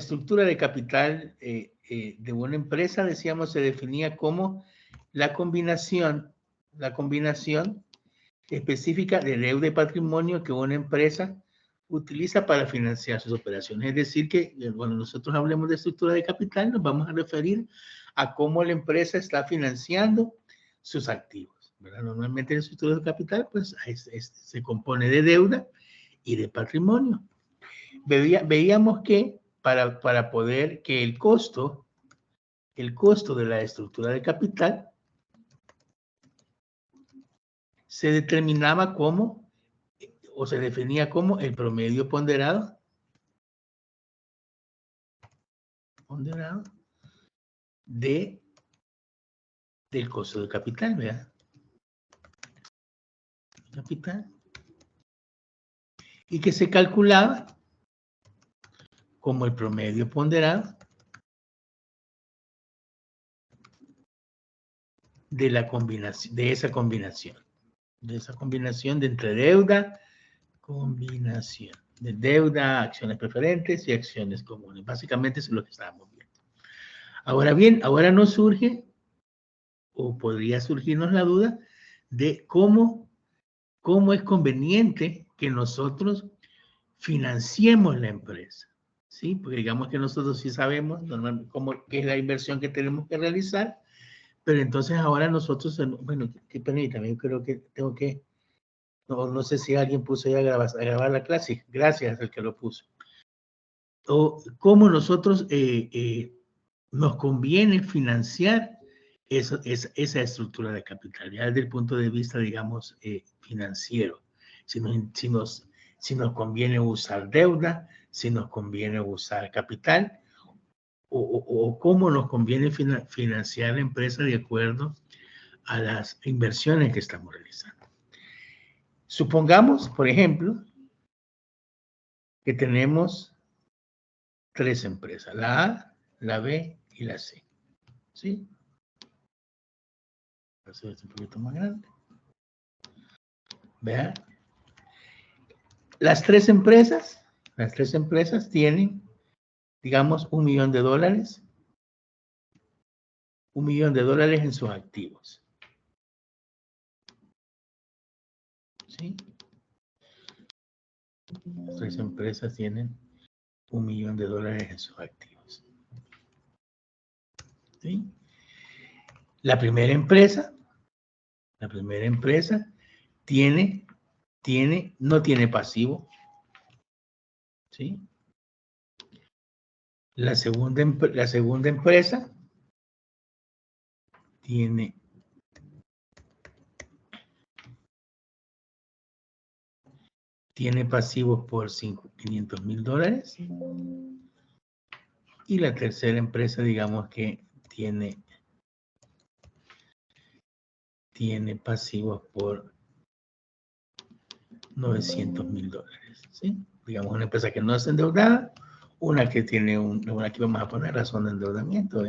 estructura de capital de una empresa, decíamos, se definía como la combinación específica de deuda y patrimonio que una empresa utiliza para financiar sus operaciones. Es decir, que cuando nosotros hablemos de estructura de capital, nos vamos a referir a cómo la empresa está financiando sus activos, ¿verdad? Normalmente la estructura de capital pues, se compone de deuda y de patrimonio. Veíamos que para poder que el costo de la estructura de capital se determinaba como, o se definía como el promedio ponderado del costo de capital, ¿verdad? Capital. Y que se calculaba como el promedio ponderado de la combinación, de esa combinación de entre deuda, de deuda, acciones preferentes y acciones comunes. Básicamente eso es lo que estábamos viendo. Ahora bien, ahora nos surge, o podría surgirnos la duda, de cómo es conveniente que nosotros financiemos la empresa, ¿sí? Porque digamos que nosotros sí sabemos qué es la inversión que tenemos que realizar, pero entonces ahora nosotros, bueno, qué pena, también creo que tengo que, no sé si alguien puso ya a grabar la clase, gracias al que lo puso. O cómo nosotros nos conviene financiar esa estructura de capital, ya desde el punto de vista, digamos, financiero. Si nos conviene usar deuda, si nos conviene usar capital, o cómo nos conviene financiar la empresa de acuerdo a las inversiones que estamos realizando. Supongamos, por ejemplo, que tenemos 3 empresas, la A, la B y la C. ¿Sí? Voy a hacer esto un poquito más grande. Vean. Las tres empresas tienen, digamos, $1 millón. $1 millón en sus activos. ¿Sí? Las 3 empresas tienen $1 millón en sus activos. ¿Sí? La primera empresa no tiene pasivo. ¿Sí? La segunda empresa tiene pasivos por $500,000. Y la tercera empresa, digamos que tiene pasivos por $900,000. ¿Sí? Digamos, una empresa que no es endeudada, una que tiene una que vamos a poner razón de endeudamiento.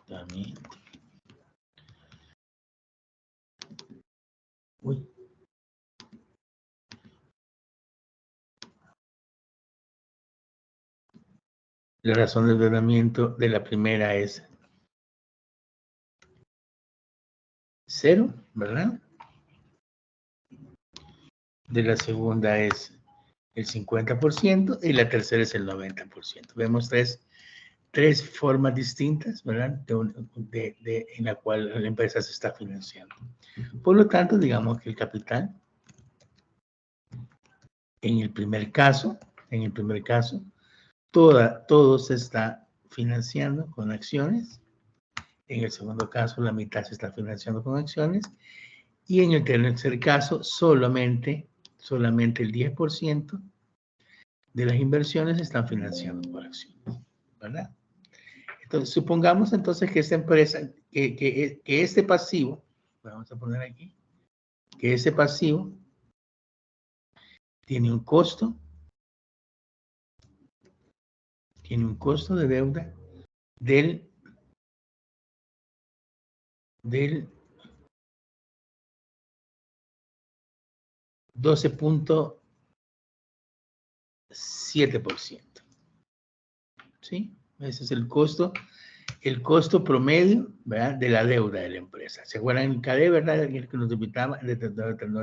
También. Uy. La razón de endeudamiento de la primera es 0, ¿verdad? De la segunda es el 50% y la tercera es el 90%. Vemos tres formas distintas, ¿verdad? En la cual la empresa se está financiando. Por lo tanto, digamos que el capital, en el primer caso, todo se está financiando con acciones. En el segundo caso, la mitad se está financiando con acciones. Y en el tercer caso, solamente el 10% de las inversiones se están financiando por acciones, ¿verdad? Entonces, supongamos entonces que esta empresa, que este pasivo, vamos a poner aquí, que ese pasivo tiene un costo de deuda del 12.7%. ¿Sí? Ese es el costo promedio, ¿verdad?, de la deuda de la empresa. ¿Se acuerdan? El CADE, ¿verdad?, el que nos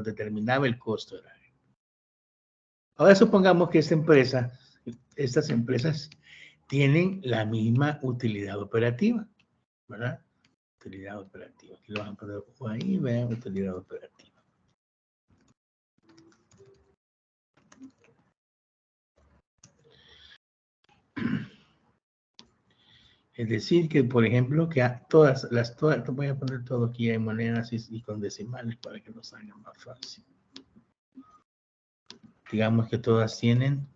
determinaba el costo de la deuda. Ahora supongamos que estas empresas tienen la misma utilidad operativa, ¿verdad? Utilidad operativa. Aquí lo van a poner ahí, vean, utilidad operativa. Es decir, que por ejemplo, que a todas, voy a poner todo aquí en monedas y con decimales para que nos salga más fácil. Digamos que todas tienen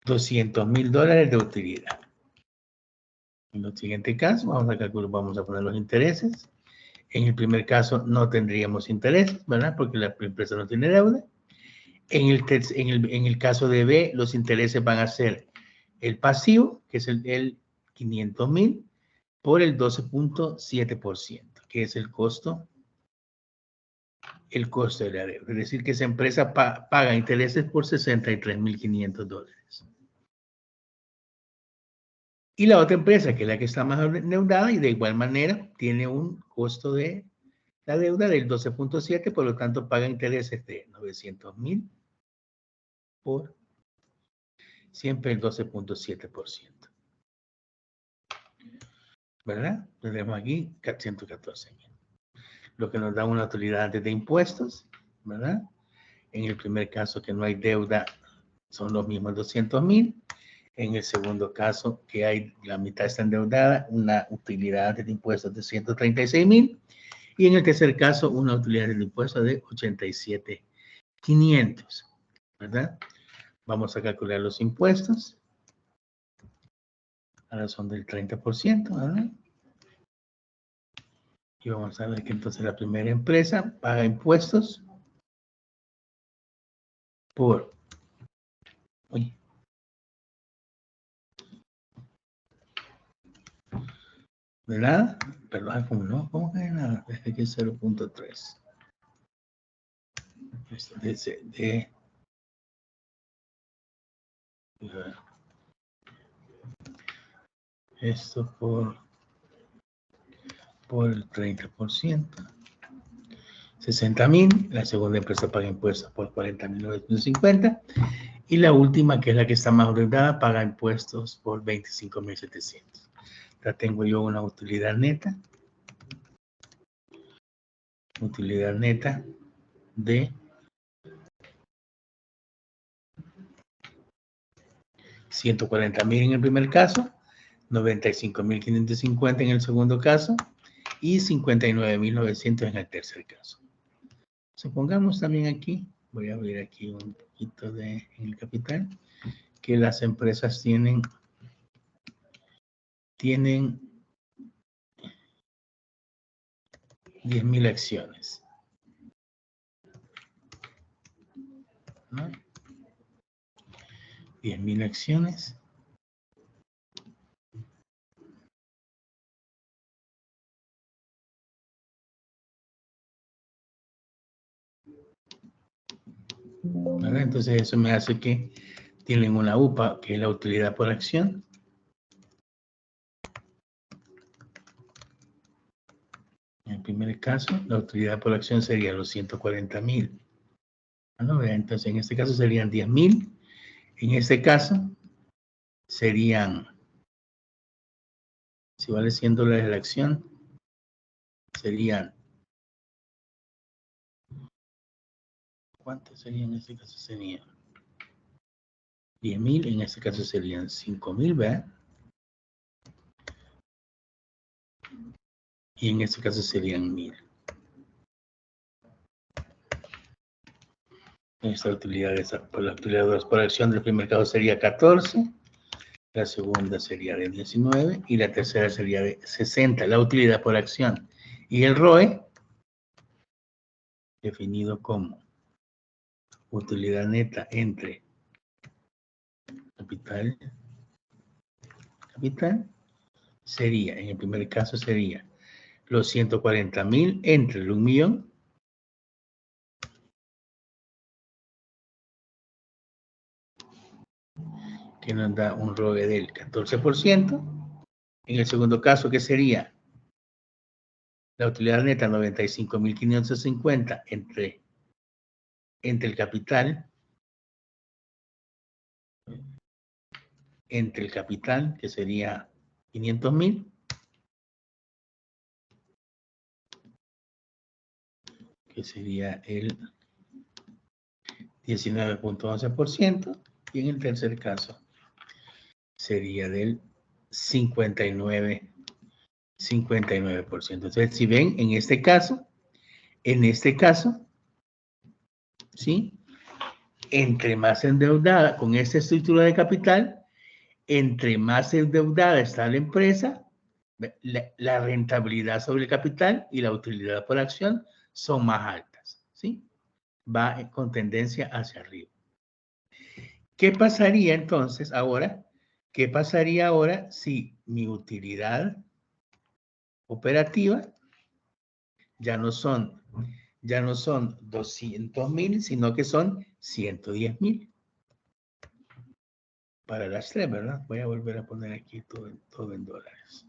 $200,000 de utilidad. En el siguiente caso, vamos a poner los intereses. En el primer caso no tendríamos intereses, ¿verdad? Porque la empresa no tiene deuda. En el caso de B, los intereses van a ser el pasivo, que es el 500,000, por el 12.7%, que es el costo de la deuda. Es decir, que esa empresa paga intereses por $63,500. Y la otra empresa, que es la que está más endeudada y de igual manera tiene un costo de la deuda del 12.7, por lo tanto paga intereses de 900,000 por siempre el 12.7%. ¿Verdad? Tenemos aquí 114,000. Lo que nos da una utilidad de impuestos, ¿verdad? En el primer caso que no hay deuda son los mismos 200,000. En el segundo caso que hay la mitad está endeudada, una utilidad de impuestos de 136,000. Y en el tercer caso una utilidad de impuestos de 87,500. ¿Verdad? Vamos a calcular los impuestos. Ahora son del 30%, ¿verdad? Y vamos a ver que entonces la primera empresa paga impuestos por... Oye. ¿Verdad? Perdón, ¿cómo no? ¿Cómo que nada? Desde aquí 0.3. Esto por el 30%. 60,000. La segunda empresa paga impuestos por 40,950. Y la última, que es la que está más endeudada, paga impuestos por 25,700. Ya tengo yo una utilidad neta. Utilidad neta de 140,000 en el primer caso, 95,550 en el segundo caso y 59,900 en el tercer caso. Supongamos también aquí, voy a abrir aquí un poquito en el capital, que las empresas tienen 10,000 acciones, ¿no? 10,000 acciones. ¿Verdad? Entonces eso me hace que tienen una UPA, que es la utilidad por acción. En el primer caso, la utilidad por acción sería los 140,000. ¿No? Entonces, en este caso serían 10,000. En este caso, serían, si vale $100 la acción, serían, ¿cuánto sería en este caso? Serían 10,000, en este caso serían 5,000, ¿verdad? Y en este caso serían 1,000. Esta utilidad, la utilidad por acción del primer caso sería 14, la segunda sería de 19 y la tercera sería de 60, la utilidad por acción. Y el ROE, definido como utilidad neta entre capital, sería, en el primer caso sería los 140,000 entre el 1,000,000 que nos da un ROE del 14%. En el segundo caso, que sería la utilidad neta 95.550 entre el capital, que sería 500.000, que sería el 19.11%, y en el tercer caso sería del 59%. Entonces, si ven, en este caso, ¿sí? Entre más endeudada, con esta estructura de capital, entre más endeudada está la empresa, la rentabilidad sobre el capital y la utilidad por acción son más altas, ¿sí? Va con tendencia hacia arriba. ¿Qué pasaría entonces ahora? ¿Qué pasaría ahora si mi utilidad operativa ya no son 200.000, sino que son 110.000? Para las tres, ¿verdad? Voy a volver a poner aquí todo en dólares.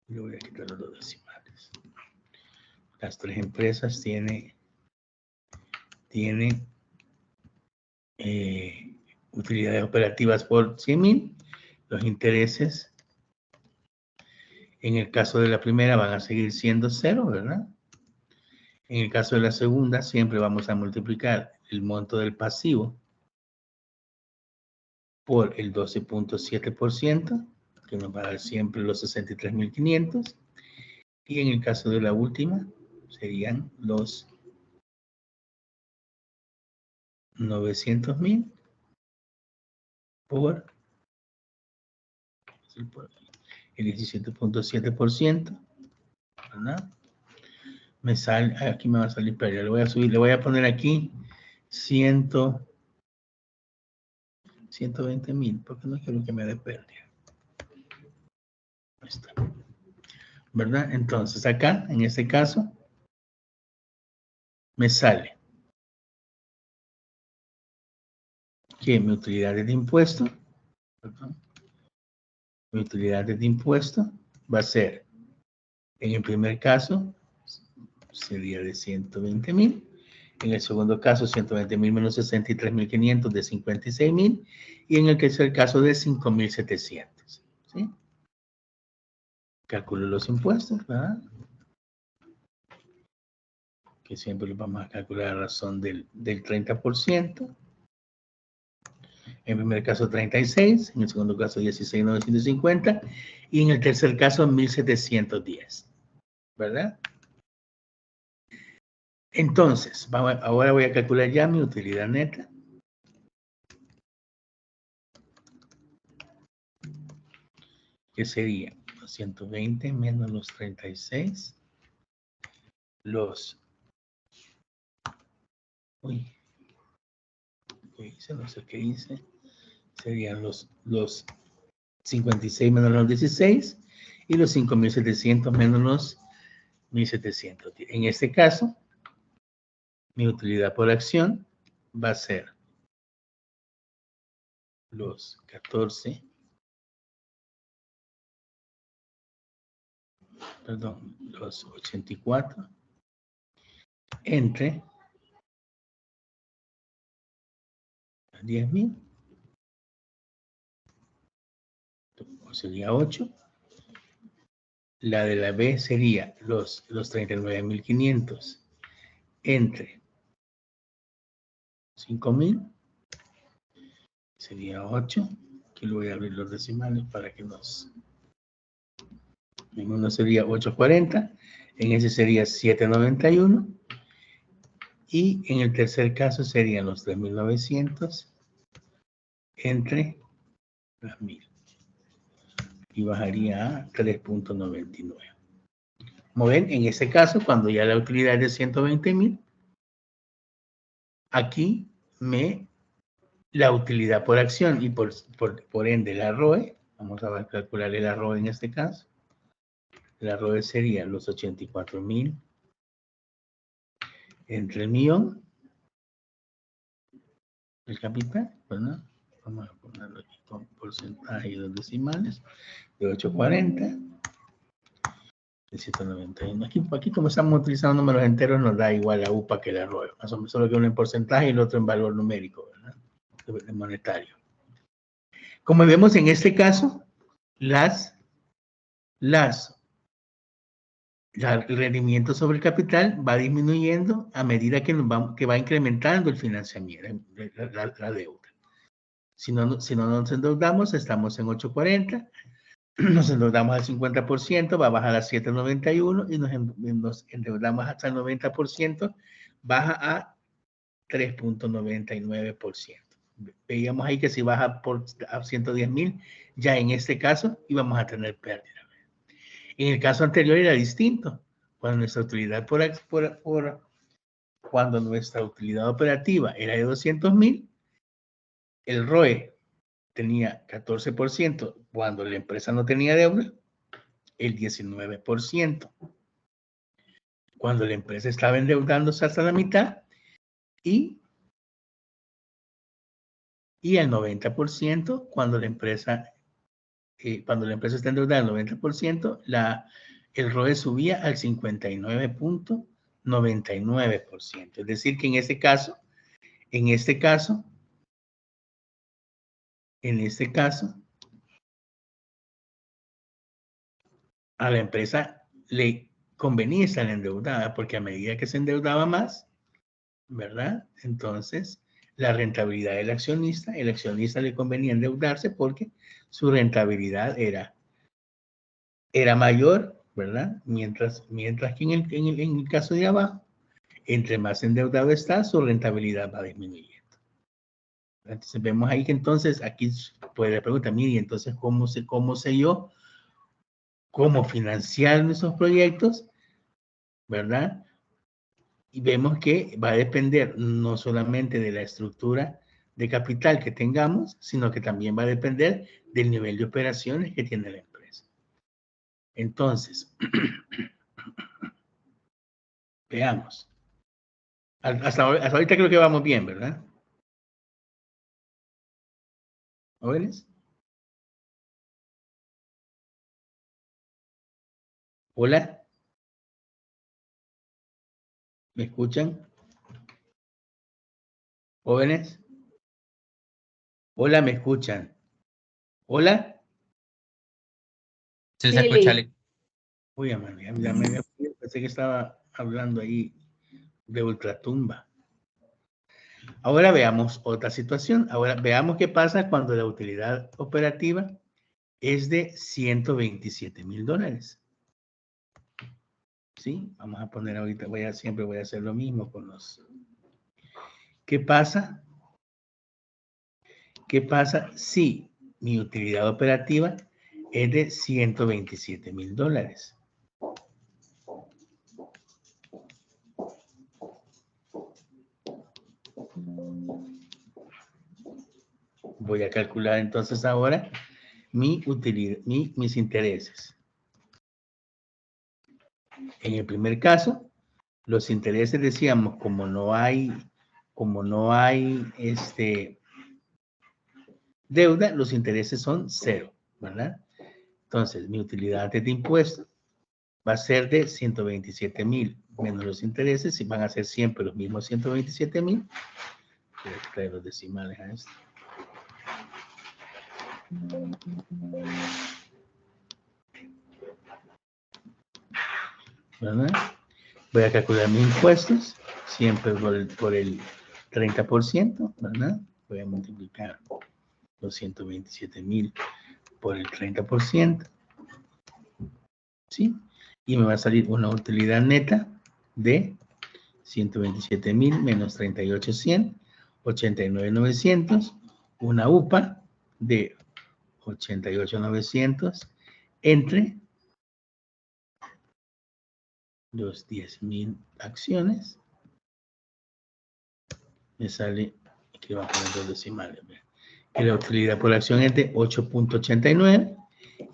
Le voy a quitar los decimales. Las tres empresas tienen utilidades operativas por 100.000. Los intereses, en el caso de la primera, van a seguir siendo 0, ¿verdad? En el caso de la segunda, siempre vamos a multiplicar el monto del pasivo por el 12.7%, que nos va a dar siempre los 63.500. Y en el caso de la última, serían los 900.000 por el 17.7%, ¿verdad? Me sale, aquí me va a salir, pero le voy a subir, le voy a poner aquí 120.000, porque no quiero que me dé pérdida. Ahí está. ¿Verdad? Entonces acá, en este caso, me sale que mi utilidad de impuesto, ¿verdad? Mi utilidad de impuesto va a ser, en el primer caso, sería de 120.000. En el segundo caso, 120.000 menos 63.500 de 56.000. Y en el tercer caso, de 5.700. ¿Sí? Calculo los impuestos, ¿verdad? Que siempre los vamos a calcular a razón del 30%. En el primer caso, 36. En el segundo caso, 16.950. Y en el tercer caso, 1.710. ¿Verdad? Entonces, ahora voy a calcular ya mi utilidad neta. Que sería 120 menos los 36. No sé qué hice. Serían los 56 menos los 16 y los 5.700 menos los 1.700. En este caso, mi utilidad por acción va a ser los 84 entre 10.000, o sería 8. La de la B sería los 39.500 entre 5.000, sería 8. Aquí le voy a abrir los decimales para que nos... En uno sería 840, en ese sería 791, y en el tercer caso serían los 3.900 entre las 1.000, y bajaría a 3.99. Como ven, en ese caso, cuando ya la utilidad es de 120.000, aquí la utilidad por acción y por ende la ROE, vamos a calcular el ROE en este caso. La ROE sería los 84.000 entre el millón, el capital, ¿verdad? Vamos a ponerlo aquí con porcentaje y dos decimales, de 840, de 191. Aquí como estamos utilizando números enteros, nos da igual la UPA que la ROE, más o menos, solo que uno en porcentaje y el otro en valor numérico, ¿verdad? De monetario. Como vemos en este caso, el rendimiento sobre el capital va disminuyendo a medida que va incrementando el financiamiento, la deuda. Si no nos endeudamos, estamos en 840, nos endeudamos al 50%, va a bajar a 791 y nos endeudamos hasta el 90%, baja a 3.99%. Veíamos ahí que si baja a 110,000, ya en este caso íbamos a tener pérdida. En el caso anterior era distinto. Cuando nuestra utilidad cuando nuestra utilidad operativa era de 200,000, el ROE tenía 14%. Cuando la empresa no tenía deuda, el 19%. Cuando la empresa estaba endeudándose hasta la mitad y el 90% cuando la empresa está endeudada al 90%, el ROE subía al 59.99%. Es decir, que en este caso, a la empresa le convenía estar endeudada, porque a medida que se endeudaba más, ¿verdad? Entonces, la rentabilidad del accionista, el accionista le convenía endeudarse porque su rentabilidad era mayor, ¿verdad? Mientras que en el caso de abajo, entre más endeudado está, su rentabilidad va disminuyendo. Entonces vemos ahí que entonces aquí puede la pregunta, mire, entonces ¿cómo sé yo cómo financiar nuestros proyectos? ¿Verdad? Y vemos que va a depender no solamente de la estructura de capital que tengamos, sino que también va a depender del nivel de operaciones que tiene la empresa. Entonces, veamos. Hasta ahorita creo que vamos bien, ¿verdad? ¿Jóvenes? Hola. ¿Me escuchan? ¿Jóvenes? Hola, ¿me escuchan? ¿Hola? Sí, se escucha, Ale. Uy, ya me pensé que estaba hablando ahí de ultratumba. Ahora veamos otra situación. Ahora veamos qué pasa cuando la utilidad operativa es de $127,000. ¿Sí? Vamos a poner ahorita, siempre voy a hacer lo mismo con los... ¿Qué pasa? ¿Qué pasa si mi utilidad operativa es de $127,000? Voy a calcular entonces ahora mis intereses. En el primer caso, los intereses decíamos, como no hay deuda, los intereses son 0, ¿verdad? Entonces, mi utilidad antes de impuesto va a ser de 127,000 menos los intereses, y van a ser siempre los mismos 127,000. Voy a traer los decimales a esto. ¿Verdad? Voy a calcular mis impuestos, siempre por el 30%, ¿verdad? Voy a multiplicar los 127,000 por el 30%, ¿sí? Y me va a salir una utilidad neta de 127,000 menos 38,100, 89,900, una UPA de 88,900 entre los 10,000 acciones. Me sale, aquí vamos a poner dos decimales, que la utilidad por acción es de 8.89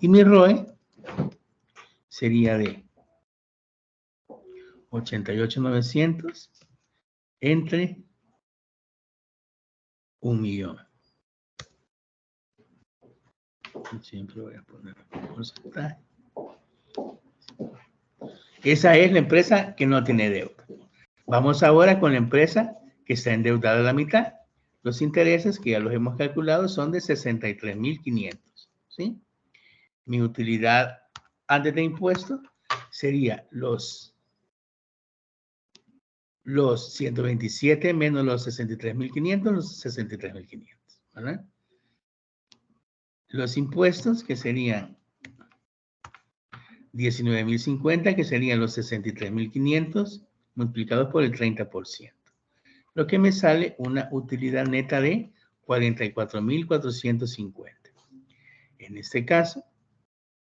y mi ROE sería de 88,900 entre 1 millón. Siempre voy a poner un porcentaje. Esa es la empresa que no tiene deuda. Vamos ahora con la empresa que está endeudada a la mitad. Los intereses, que ya los hemos calculado, son de 63,500. ¿Sí? Mi utilidad antes de impuestos sería los 127 menos los 63,500, los 63,500. ¿Verdad? Los impuestos, que serían 19,050, que serían los 63,500 multiplicados por el 30%. Lo que me sale una utilidad neta de 44,450. En este caso,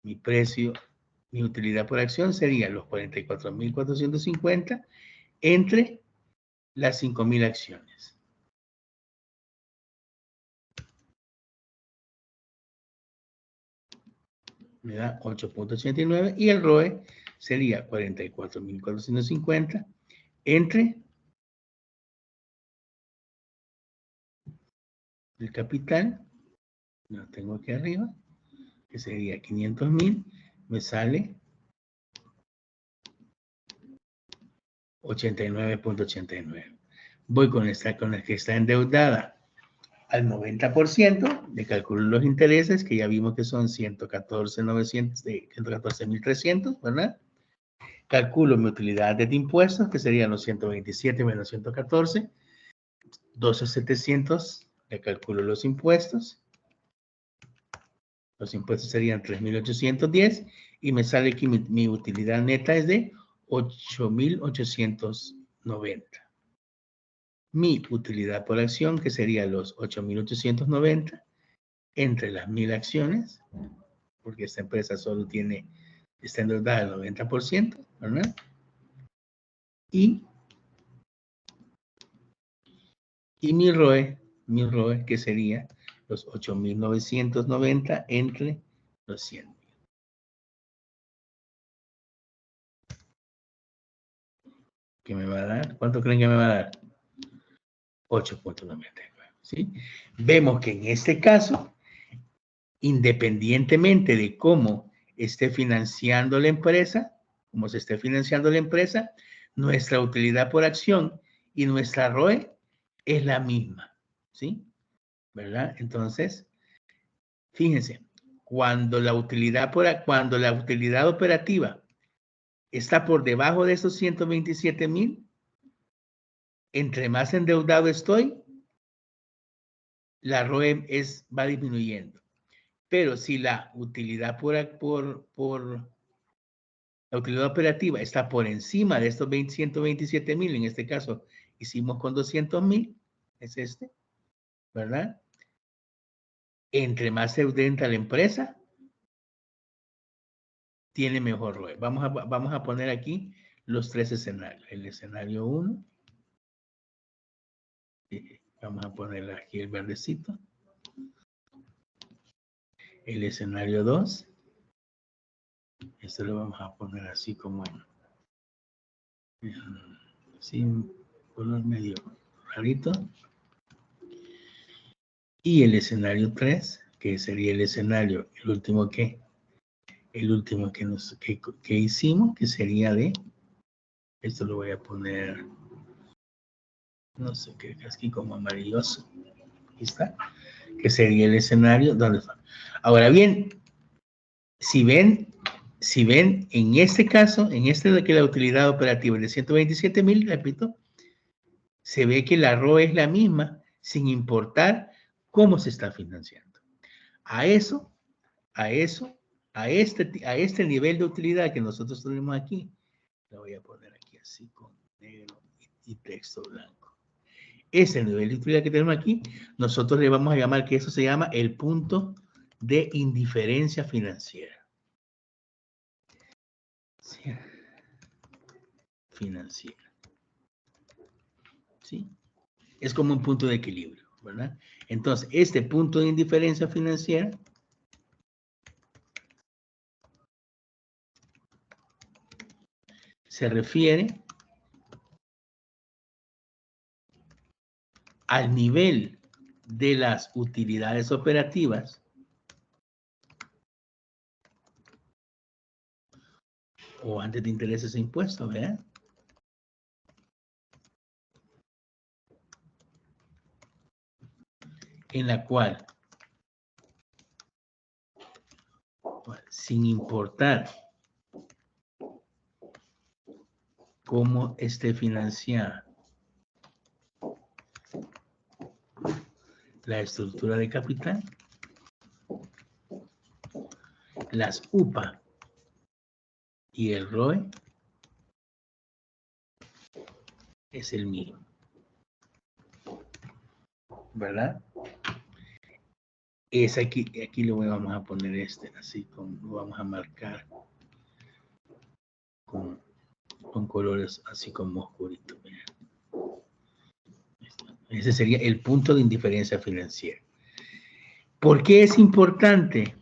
mi precio, mi utilidad por acción sería los 44,450 entre las 5,000 acciones. Me da 8.89 y el ROE sería 44,450 entre el capital, lo tengo aquí arriba, que sería 500,000, me sale 89.89. Voy con la que está endeudada al 90%, le calculo los intereses, que ya vimos que son 114,300, ¿verdad? Calculo mi utilidad de impuestos, que serían los 127 menos 114, 12,700, le calculo los impuestos. Los impuestos serían 3,810 y me sale que mi utilidad neta es de 8,890. Mi utilidad por acción, que sería los 8,890 entre las 1,000 acciones, porque esta empresa solo está endeudada al 90%, ¿verdad? Y mi ROE, que sería los 8,990 entre los 100. ¿Qué me va a dar? ¿Cuánto creen que me va a dar? 8.99. ¿Sí? Vemos que en este caso, independientemente de cómo esté financiando la empresa, cómo se esté financiando la empresa, nuestra utilidad por acción y nuestra ROE es la misma. ¿Sí? ¿Verdad? Entonces, fíjense, cuando la utilidad operativa está por debajo de esos 127,000, entre más endeudado estoy, la ROE va disminuyendo. Pero si la utilidad la utilidad operativa está por encima de estos 127,000, en este caso hicimos con 200,000, es este, ¿verdad? Entre más se entra la empresa, tiene mejor ROE. Vamos a poner aquí los 3 escenarios. El escenario 1. Vamos a poner aquí el verdecito. El escenario 2. Esto lo vamos a poner así como sin color medio rarito. Y el escenario 3, que sería el escenario, el último que hicimos, que sería de, esto lo voy a poner, no sé qué, aquí como amarilloso. Aquí está. Que sería el escenario donde está. Ahora bien, si ven, en este caso, en este de que la utilidad operativa es de 127,000, repito, se ve que la ROE es la misma, sin importar cómo se está financiando. A este nivel de utilidad que nosotros tenemos aquí, lo voy a poner aquí así con negro y texto blanco. Ese nivel de utilidad que tenemos aquí, nosotros le vamos a llamar que eso se llama el punto de indiferencia financiera. Financiera. ¿Sí? Es como un punto de equilibrio, ¿verdad? Entonces, este punto de indiferencia financiera se refiere al nivel de las utilidades operativas, o antes de intereses e impuestos, ¿verdad? En la cual, sin importar cómo esté financiada la estructura de capital, las UPA y el ROE es el mismo, ¿verdad? Es aquí lo vamos a poner así, lo vamos a marcar con colores así como oscuritos. Ese sería el punto de indiferencia financiera. ¿Por qué es importante?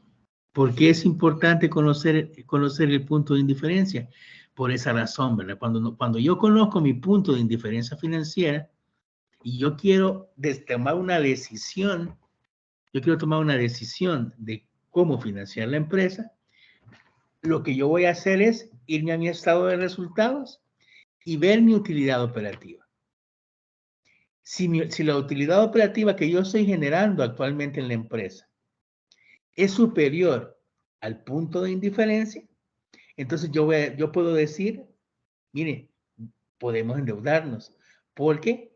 ¿Por qué es importante conocer el punto de indiferencia? Por esa razón, ¿verdad? Cuando yo conozco mi punto de indiferencia financiera y yo quiero tomar una decisión, de cómo financiar la empresa, lo que yo voy a hacer es irme a mi estado de resultados y ver mi utilidad operativa. Si la utilidad operativa que yo estoy generando actualmente en la empresa es superior al punto de indiferencia, entonces yo puedo decir, mire, podemos endeudarnos, porque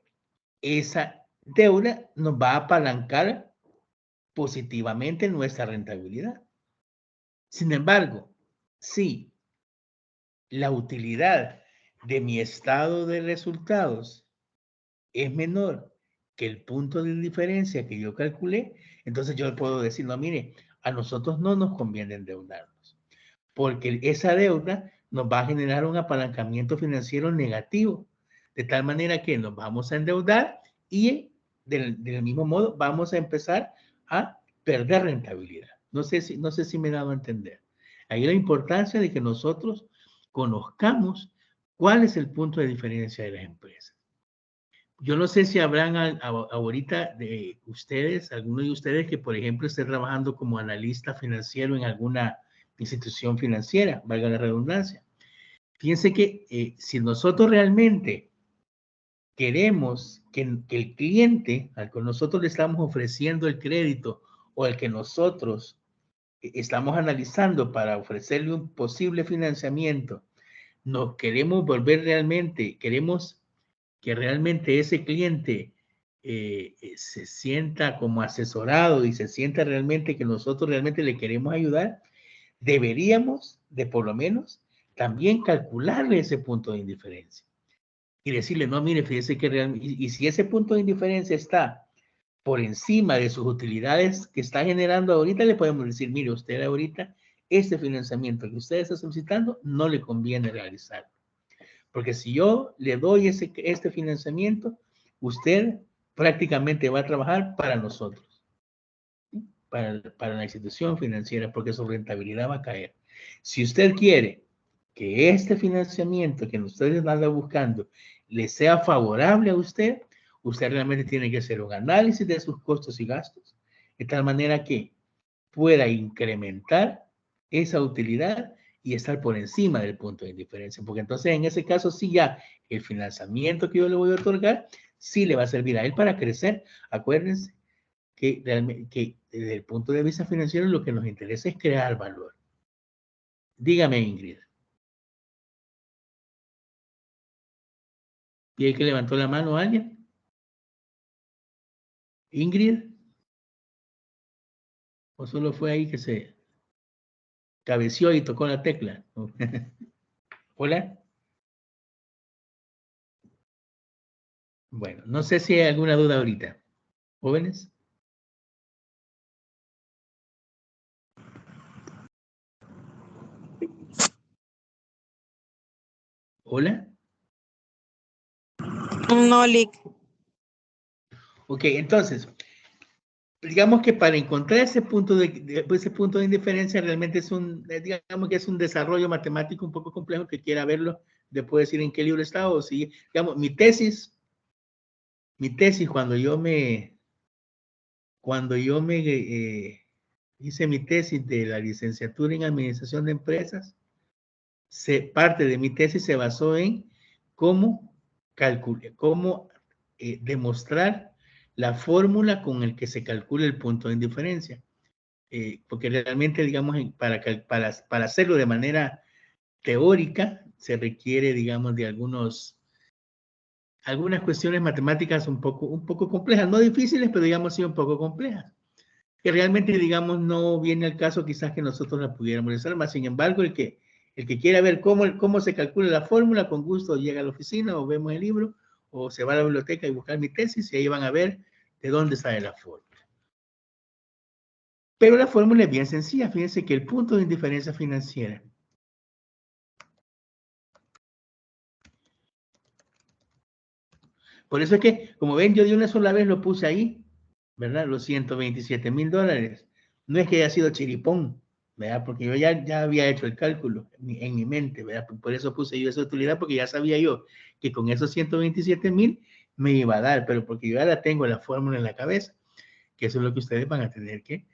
esa deuda nos va a apalancar positivamente nuestra rentabilidad. Sin embargo, si la utilidad de mi estado de resultados es menor que el punto de diferencia que yo calculé, entonces yo puedo decir, no, mire, a nosotros no nos conviene endeudarnos, porque esa deuda nos va a generar un apalancamiento financiero negativo, de tal manera que nos vamos a endeudar y del mismo modo vamos a empezar a perder rentabilidad. No sé si me he dado a entender. Ahí la importancia de que nosotros conozcamos cuál es el punto de diferencia de las empresas. Yo no sé si habrán ahorita de ustedes, alguno de ustedes que, por ejemplo, esté trabajando como analista financiero en alguna institución financiera, valga la redundancia. Fíjense que si nosotros realmente queremos que el cliente al que nosotros le estamos ofreciendo el crédito o al que nosotros estamos analizando para ofrecerle un posible financiamiento, nos queremos volver realmente, queremos que realmente ese cliente se sienta como asesorado y se sienta realmente que nosotros realmente le queremos ayudar, deberíamos de por lo menos también calcularle ese punto de indiferencia y decirle, no, mire, fíjese que realmente, y si ese punto de indiferencia está por encima de sus utilidades que está generando ahorita, le podemos decir, mire, usted ahorita, este financiamiento que usted está solicitando no le conviene realizarlo. Porque si yo le doy este financiamiento, usted prácticamente va a trabajar para nosotros, ¿sí? para la institución financiera, porque su rentabilidad va a caer. Si usted quiere que este financiamiento que ustedes andan buscando le sea favorable a usted, usted realmente tiene que hacer un análisis de sus costos y gastos, de tal manera que pueda incrementar esa utilidad y estar por encima del punto de diferencia, porque entonces en ese caso sí ya el financiamiento que yo le voy a otorgar sí le va a servir a él para crecer. Acuérdense que desde el punto de vista financiero lo que nos interesa es crear valor. Dígame, Ingrid. ¿Y el que levantó la mano alguien? ¿Ingrid? ¿O solo fue ahí que se cabeció y tocó la tecla? ¿Hola? Bueno, no sé si hay alguna duda ahorita. ¿Jóvenes? ¿Hola? No, Lick. Ok, entonces, digamos que para encontrar ese punto de indiferencia realmente digamos que es un desarrollo matemático un poco complejo que quiera verlo, le puedo decir en qué libro está o si, digamos, mi tesis Mi tesis, cuando yo me hice mi tesis de la licenciatura en Administración de Empresas, parte de mi tesis se basó en cómo demostrar la fórmula con el que se calcula el punto de indiferencia. Porque realmente, digamos, para hacerlo de manera teórica, se requiere, digamos, de algunas cuestiones matemáticas un poco complejas, no difíciles, pero digamos sí un poco complejas, que realmente, digamos, no viene al caso quizás que nosotros la pudiéramos realizar, más sin embargo, el que quiera ver cómo se calcula la fórmula, con gusto llega a la oficina o vemos el libro, o se va a la biblioteca y buscar mi tesis, y ahí van a ver de dónde sale la fórmula. Pero la fórmula es bien sencilla. Fíjense que el punto de indiferencia financiera por eso es que, como ven, yo de una sola vez lo puse ahí, ¿verdad? Los $127,000. No es que haya sido chiripón, ¿verdad? Porque yo ya había hecho el cálculo en mi mente, ¿verdad? Por eso puse yo esa utilidad, porque ya sabía yo que con esos 127,000 me iba a dar, pero porque yo ya la tengo la fórmula en la cabeza, que eso es lo que ustedes van a tener que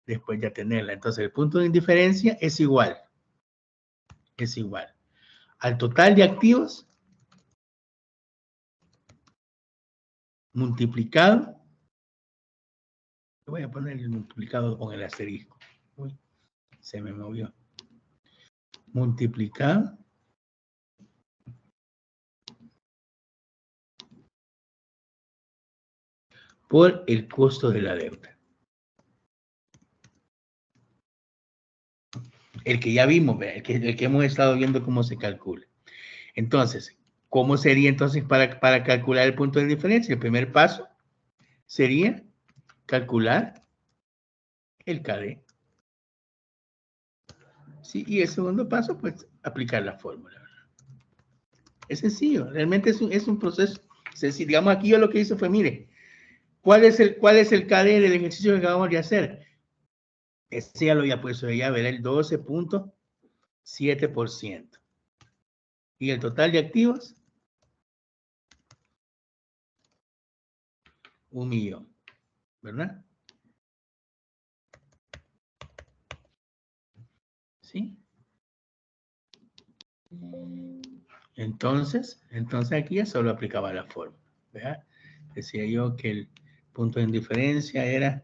después ya tenerla. Entonces, el punto de indiferencia es igual al total de activos multiplicado. Voy a poner el multiplicado con el asterisco. Uy, se me movió. Multiplicado por el costo de la deuda. El que ya vimos, el que hemos estado viendo cómo se calcula. Entonces, ¿cómo sería entonces para calcular el punto de diferencia? El primer paso sería calcular el KD. Sí, y el segundo paso, pues, aplicar la fórmula. Es sencillo, realmente es un proceso sencillo. Digamos, aquí yo lo que hice fue, mire, ¿cuál es el KD del ejercicio que acabamos de hacer? Este ya lo había puesto, ya verá el 12.7%. ¿Y el total de activos? 1,000,000, ¿verdad? ¿Sí? Entonces aquí ya solo aplicaba la fórmula, ¿verdad? Decía yo que el punto de indiferencia era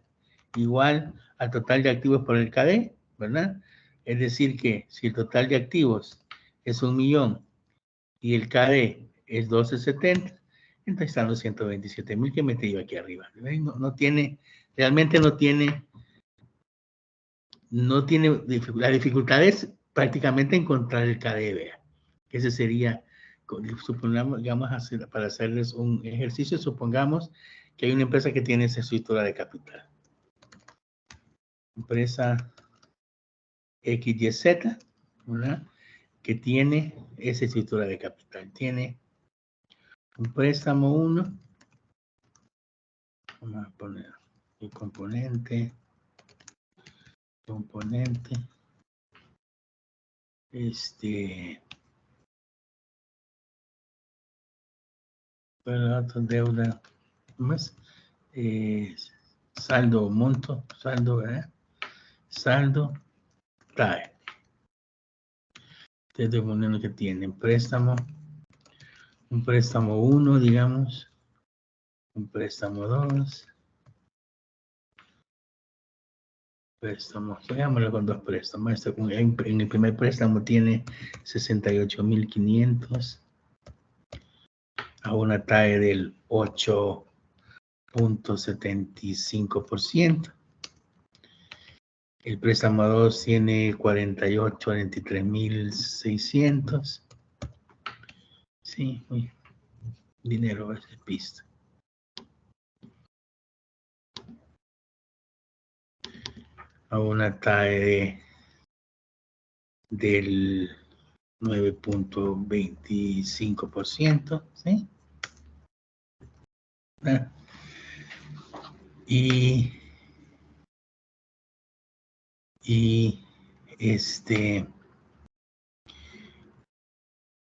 igual al total de activos por el KD, ¿verdad? Es decir que si el total de activos es 1,000,000 y el KD es 12.70, entonces están los 127,000 que metí yo aquí arriba. No tiene, realmente no tiene, la dificultad es prácticamente encontrar el KD, vea. Ese sería, supongamos, para hacerles un ejercicio, supongamos que hay una empresa que tiene esa estructura de capital. Empresa XYZ, ¿verdad? Que tiene esa estructura de capital. Tiene un préstamo 1. Vamos a poner el componente. Deuda, más saldo, monto, saldo, ¿verdad? Saldo, TAE. Estoy poniendo que tienen préstamo, un préstamo 1, digamos, un préstamo 2, préstamos, veámoslo con 2 préstamos. En el primer préstamo tiene 68,500 a una TAE del 8.75%. El préstamo 2 tiene 43,600. Sí, muy dinero es pista. A una TAE del 9.25%, ¿sí?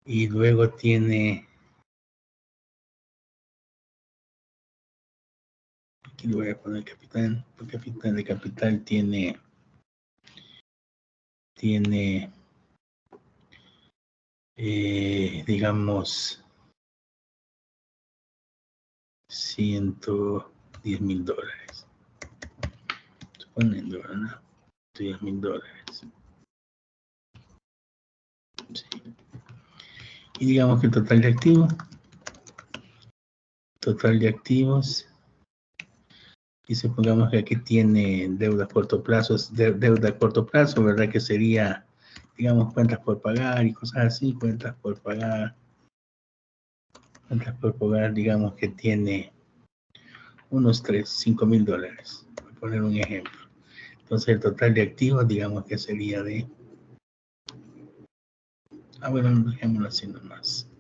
Y luego tiene Aquí le voy a poner capital, porque capital de capital tiene digamos, $110,000. Suponiendo, ¿verdad? $10,000. Sí. Y digamos que el total de activos, y supongamos que aquí tiene deuda a corto plazo, ¿verdad? Que sería, digamos, cuentas por pagar y cosas así, cuentas por pagar, digamos que tiene unos $5,000, voy a poner un ejemplo. Entonces el total de activos, digamos que sería de, bueno, dejémoslo así nomás.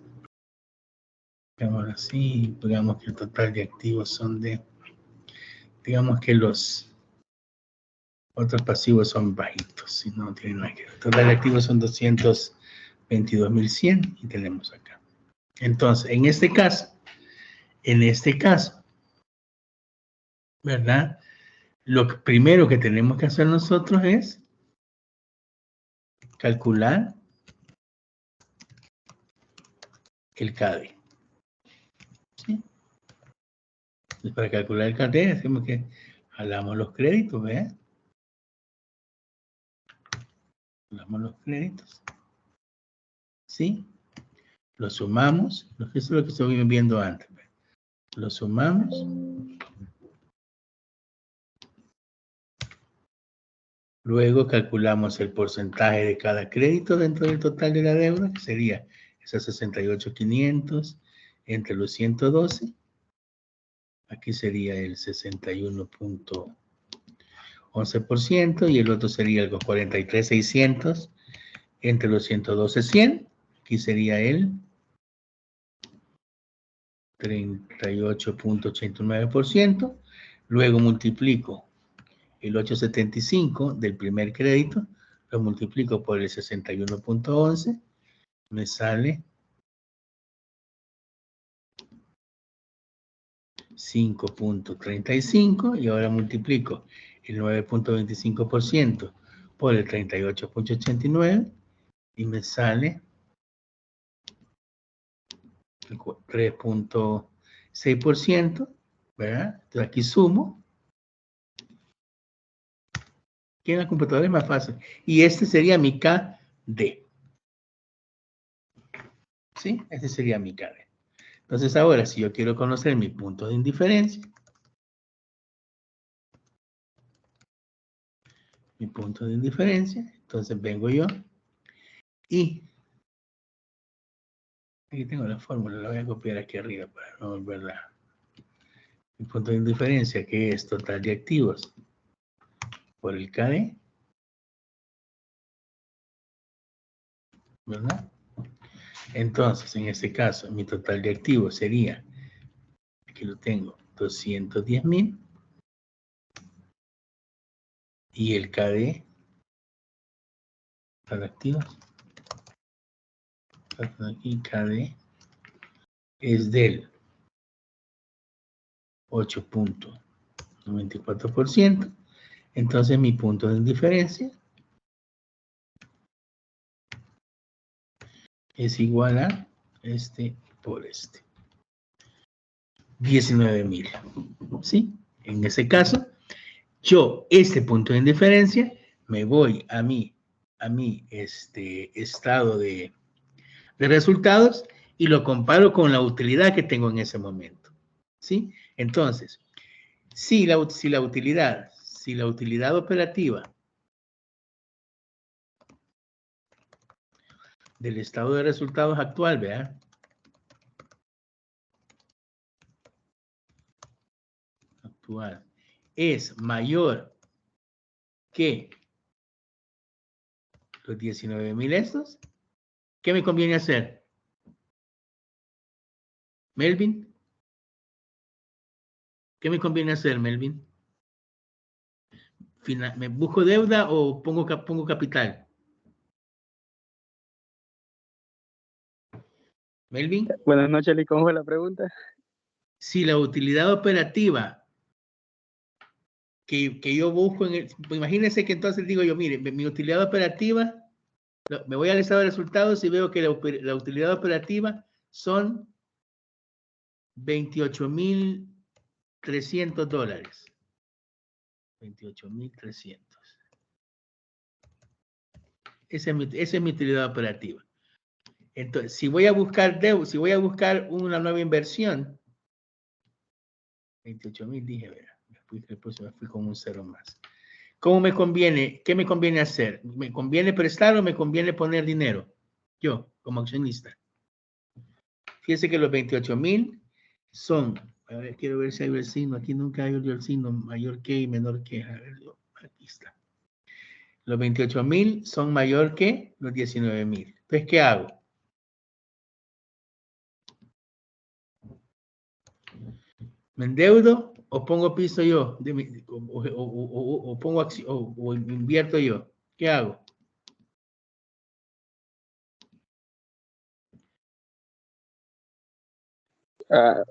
Dejémoslo así, digamos que el total de activos son de, digamos que los otros pasivos son bajitos, si no tienen nada que ver. El total de activos son 222,100 y tenemos acá. Entonces, en este caso, ¿verdad? Lo primero que tenemos que hacer nosotros es calcular el KD. ¿Sí? Entonces, para calcular el KD, hacemos que jalamos los créditos, ¿verdad? Jalamos los créditos. ¿Sí? Los sumamos. Eso es lo que estoy viendo antes. Los sumamos. Luego calculamos el porcentaje de cada crédito dentro del total de la deuda, que sería esos 68,500 entre los 112. Aquí sería el 61.11% y el otro sería el 43,600 entre los 112,100. Aquí sería el 38.89%. Luego multiplico el 875 del primer crédito, lo multiplico por el 61.11, me sale 5.35 y ahora multiplico el 9.25% por el 38.89 y me sale 3.6%, ¿verdad? Entonces aquí sumo. Aquí en la computadora es más fácil. Y este sería mi KD. ¿Sí? Este sería mi KD. Entonces ahora, si yo quiero conocer mi punto de indiferencia, entonces vengo yo y aquí tengo la fórmula, la voy a copiar aquí arriba para no volverla. Mi punto de indiferencia, que es total de activos por el KD, ¿verdad? Entonces, en este caso, mi total de activos sería, aquí lo tengo, 210,000 y el KD, total de activos, aquí KD es del 8.94%. Entonces, mi punto de indiferencia es igual a este por este. 19,000. ¿Sí? En ese caso, yo, este punto de indiferencia, me voy a mi estado de resultados y lo comparo con la utilidad que tengo en ese momento. ¿Sí? Entonces, si la utilidad operativa del estado de resultados actual, vean, actual, es mayor que los 19,000 estos, ¿qué me conviene hacer? Melvin, ¿qué me conviene hacer, Melvin? ¿Me busco deuda o pongo capital? Melvin, Buenas noches, Lee. ¿Cómo fue la pregunta? si la utilidad operativa que yo busco en el, pues imagínense que entonces digo yo, mire, mi utilidad operativa, me voy al estado de resultados y veo que la utilidad operativa son $28,300. 28,300. Esa es mi utilidad operativa. Entonces, si voy a buscar una nueva inversión, 28,000 dije, verá, me fui con un cero más. ¿Cómo me conviene? ¿Qué me conviene hacer? ¿Me conviene prestar o me conviene poner dinero? Yo, como accionista. Fíjense que los 28,000 son, a ver, quiero ver si hay el signo, aquí nunca hay el signo mayor que y menor que, a ver, aquí está. Los 28,000 son mayor que los 19,000. Entonces, ¿qué hago? ¿Me endeudo o pongo piso yo? O pongo o invierto yo. ¿Qué hago?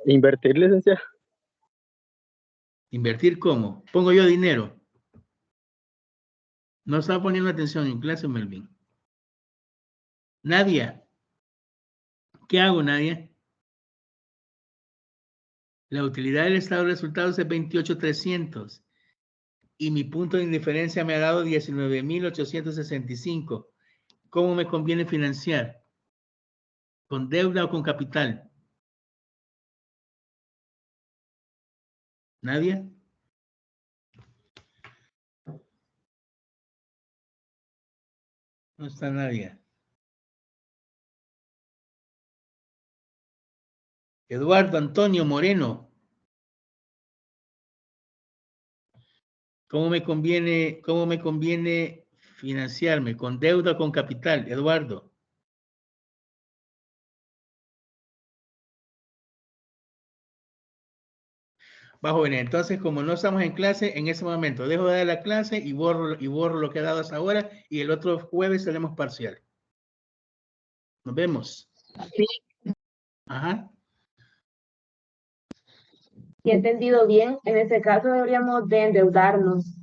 Invertir, licenciado. ¿Invertir cómo? Pongo yo dinero. No estaba poniendo atención en clase, Melvin. Nadia. ¿Qué hago, Nadia? La utilidad del estado de resultados es 28,300. Y mi punto de indiferencia me ha dado 19,865. ¿Cómo me conviene financiar? ¿Con deuda o con capital? ¿Nadia? No está Nadia. Eduardo Antonio Moreno. ¿Cómo me conviene financiarme? ¿Con deuda o con capital? Eduardo. Va, jóvenes, entonces como no estamos en clase, en ese momento dejo de dar la clase y borro lo que he dado hasta ahora y el otro jueves tenemos parcial. Nos vemos. Sí. Ajá. Si he entendido bien, en este caso deberíamos de endeudarnos.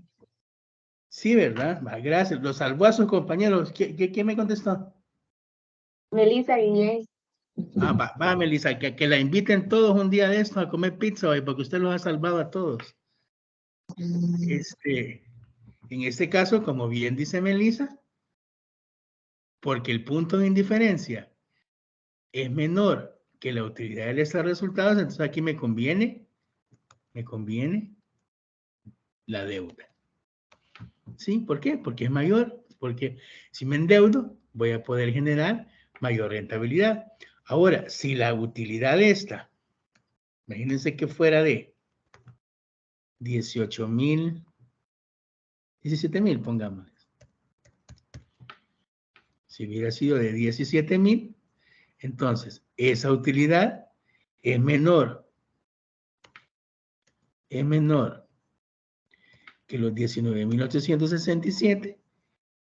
Sí, ¿verdad? Va, gracias. Lo salvó a sus compañeros. ¿Quién me contestó? Melissa Guillén. Va, Melissa, que la inviten todos un día de estos a comer pizza hoy, porque usted los ha salvado a todos. En este caso, como bien dice Melissa, porque el punto de indiferencia es menor que la utilidad de estos resultados, entonces aquí me conviene la deuda. ¿Sí? ¿Por qué? Porque es mayor, porque si me endeudo, voy a poder generar mayor rentabilidad. Ahora, si la utilidad de esta, imagínense que fuera de 18,000, 17,000, pongámosle. Si hubiera sido de 17,000, entonces esa utilidad es menor que los 19,867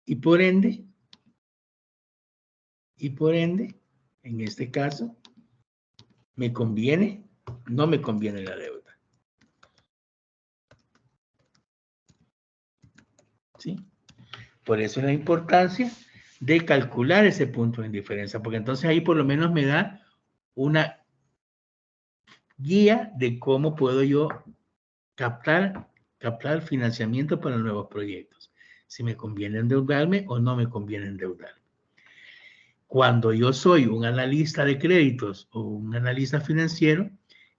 y por ende, en este caso, ¿me conviene? No me conviene la deuda. ¿Sí? Por eso es la importancia de calcular ese punto de indiferencia, porque entonces ahí por lo menos me da una guía de cómo puedo yo captar financiamiento para nuevos proyectos. Si me conviene endeudarme o no me conviene endeudarme. Cuando yo soy un analista de créditos o un analista financiero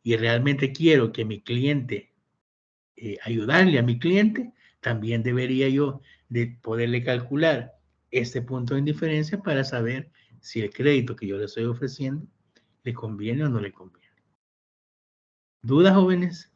y realmente quiero que mi cliente, ayudarle a mi cliente, también debería yo de poderle calcular este punto de indiferencia para saber si el crédito que yo le estoy ofreciendo le conviene o no le conviene. ¿Dudas, jóvenes?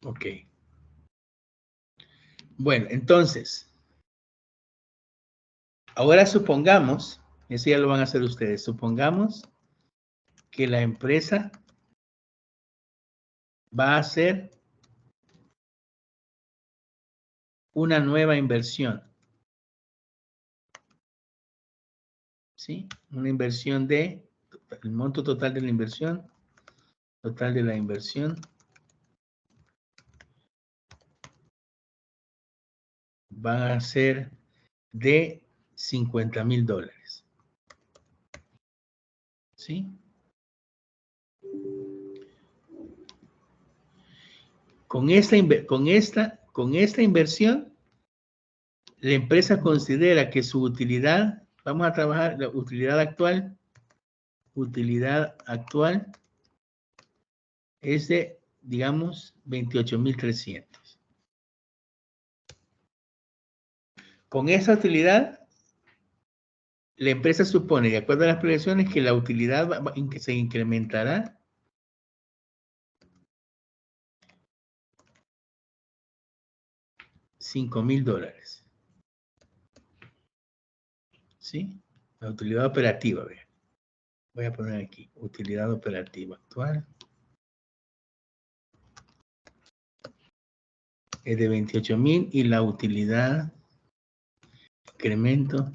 Ok. Bueno, entonces, ahora supongamos, eso ya lo van a hacer ustedes, supongamos que la empresa va a ser una nueva inversión. ¿Sí? Una inversión de, el monto total de la inversión, van a ser de $50,000. ¿Sí? Con esta inversión, la empresa considera que su utilidad, vamos a trabajar la utilidad actual es de, digamos, 28,300. Con esa utilidad, la empresa supone, de acuerdo a las proyecciones, que la utilidad se incrementará $5,000. ¿Sí? La utilidad operativa, vean. Voy a poner aquí, utilidad operativa actual. Es de 28,000 y la utilidad, incremento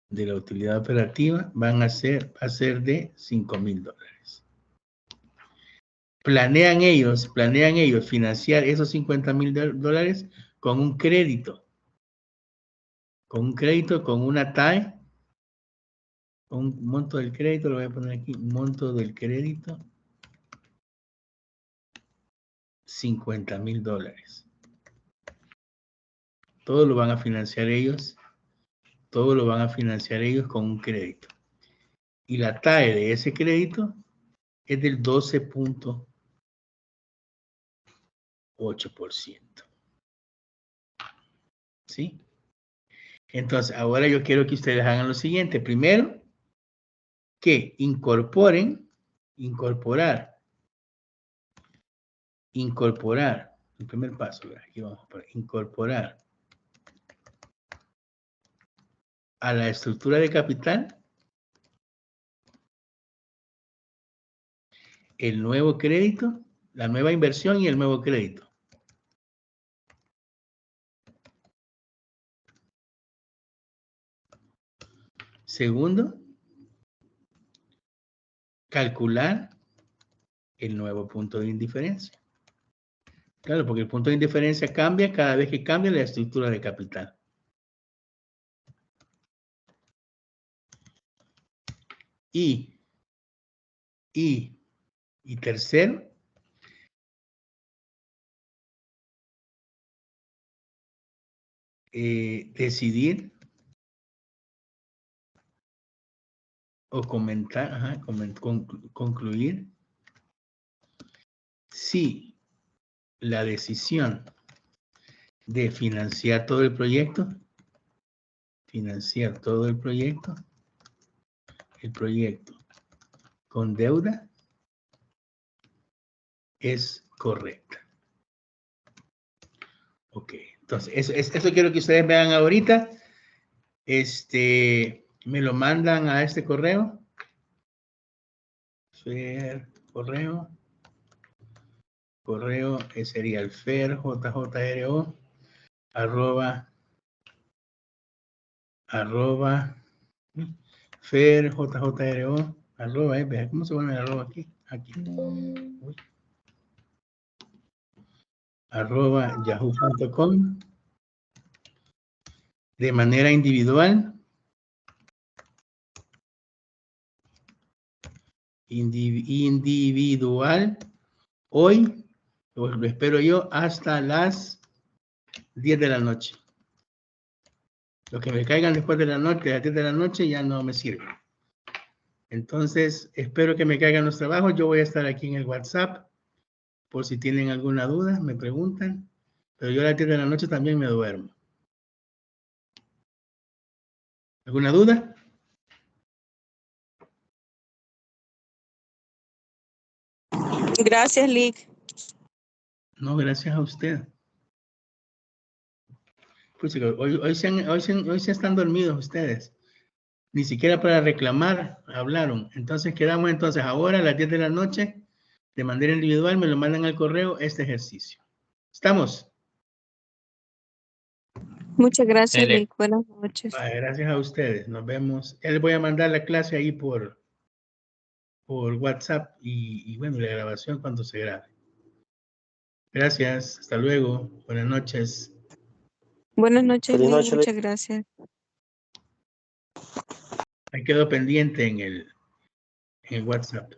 de la utilidad operativa va a ser de $5,000. Planean ellos financiar esos $50,000 con un crédito. Con una TAE, con un monto del crédito, lo voy a poner aquí, monto del crédito, $50,000. Todo lo van a financiar ellos con un crédito. Y la TAE de ese crédito es del 12.8%. ¿Sí? Entonces, ahora yo quiero que ustedes hagan lo siguiente. Primero, que incorporar, el primer paso, aquí vamos a poner, incorporar a la estructura de capital el nuevo crédito, la nueva inversión y el nuevo crédito. Segundo, calcular el nuevo punto de indiferencia. Claro, porque el punto de indiferencia cambia cada vez que cambia la estructura de capital. Y tercero, decidir o comentar, concluir si la decisión de financiar todo el proyecto, con deuda es correcta. Ok, entonces eso quiero que ustedes vean ahorita. Me lo mandan a este correo. Correo sería el ferjjro arroba ferjjro arroba, ¿cómo se pone el arroba aquí? Uy. Arroba yahoo.com de manera individual. Hoy, lo espero yo, hasta las 10 de la noche. Los que me caigan después de la noche, a las 10 de la noche, ya no me sirve. Entonces, espero que me caigan los trabajos. Yo voy a estar aquí en el WhatsApp. Por si tienen alguna duda, me preguntan. Pero yo a las 10 de la noche también me duermo. ¿Alguna duda? Gracias, Lick. No, gracias a usted. Pues hoy se están dormidos ustedes. Ni siquiera para reclamar hablaron. Entonces quedamos ahora a las 10 de la noche de manera individual, me lo mandan al correo este ejercicio. ¿Estamos? Muchas gracias, Vic. Buenas noches. Vale, gracias a ustedes. Nos vemos. Ya les voy a mandar la clase ahí por WhatsApp y bueno, la grabación cuando se grabe. Gracias. Hasta luego. Buenas noches. Buenas noches, Feliz Vic. noche, Vic. Muchas gracias. Ahí quedó pendiente en el WhatsApp.